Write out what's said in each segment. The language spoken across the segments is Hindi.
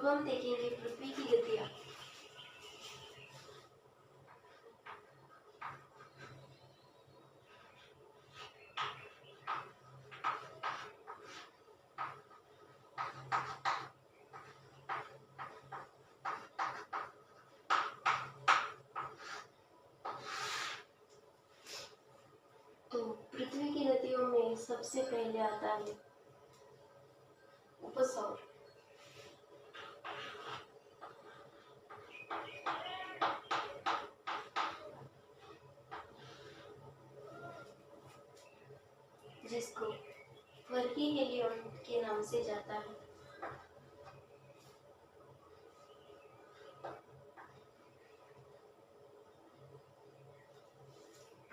अब हम देखेंगे पृथ्वी की गतियां। तो पृथ्वी की गतियों में सबसे पहले आता है उपसौर। जिसको वर्की हेलियन के नाम से जाता है।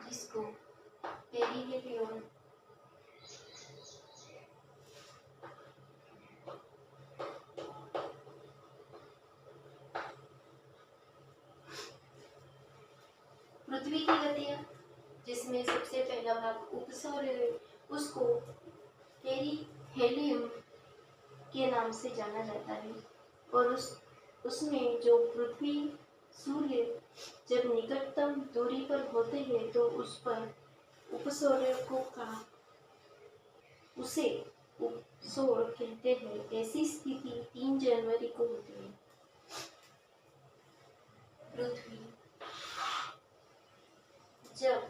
जिसको पेरीहेलियन पृथ्वी की गतियां जिसमें सबसे पहला भाग उपसौर है, उसको पेरीहेलियन के नाम से जाना जाता है। और उसमें जो पृथ्वी सूर्य जब निकटतम दूरी पर होते हैं तो उस पर उपसौर्य का उसे उपसौर कहते हैं। ऐसी स्थिति 3 जनवरी को होती है। जब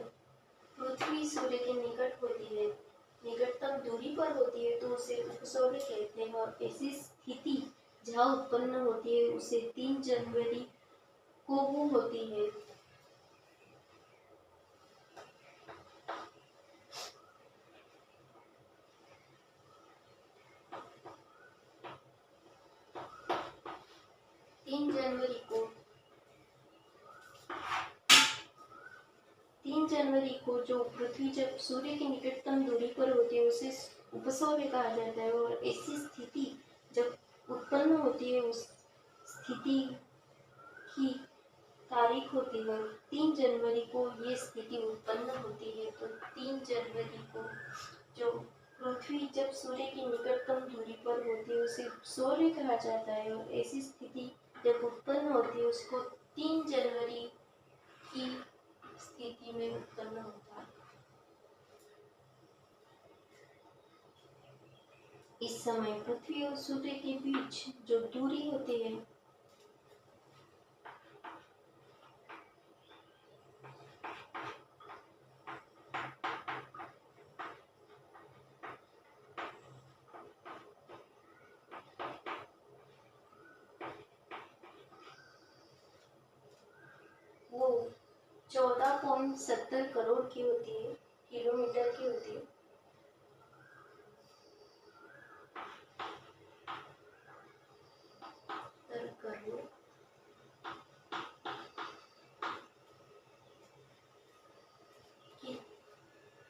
पृथ्वी सूर्य के निकट होती है, निकटतम दूरी पर होती है, तो उसे उपसौर्य कहते हैं। और ऐसी स्थिति जहाँ उत्पन्न होती है उसे 3 जनवरी को वो होती है। तीन जनवरी को जो पृथ्वी जब सूर्य की निकटतम दूरी पर होती है उसे उपसौर्य कहा जाता है। और ऐसी स्थिति जब उत्पन्न होती है उस स्थिति की तारीख होती है 3 जनवरी को ये स्थिति उत्पन्न होती है। तो 3 जनवरी को जो पृथ्वी जब सूर्य की निकटतम दूरी पर होती है उसे सूर्य कहा जाता है। और ऐसी स्थिति जब उत्पन्न होती है उसको 3 जनवरी की स्थिति में उत्पन्न होता है। इस समय पृथ्वी और सूर्य के बीच जो दूरी होती है वो 14.70 करोड़ की होती है, किलोमीटर की होती है।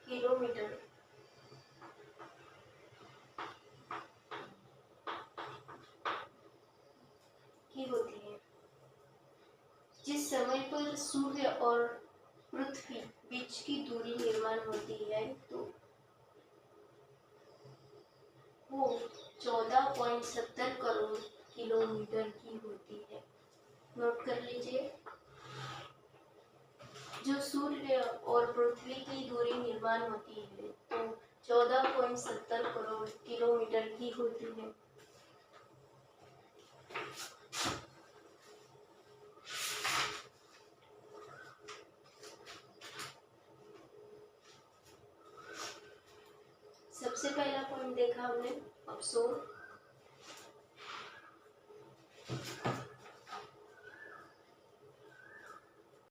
किलोमीटर की होती है। जिस समय पर सूर्य और पृथ्वी बीच की दूरी निर्माण होती है तो वो 14.70 करोड़ किलोमीटर की होती है। नोट कर लीजिए। जो सूर्य और पृथ्वी की दूरी निर्माण होती है तो 14.70 करोड़ किलोमीटर की होती है। सबसे पहला पॉइंट देखा हमने उपसौर।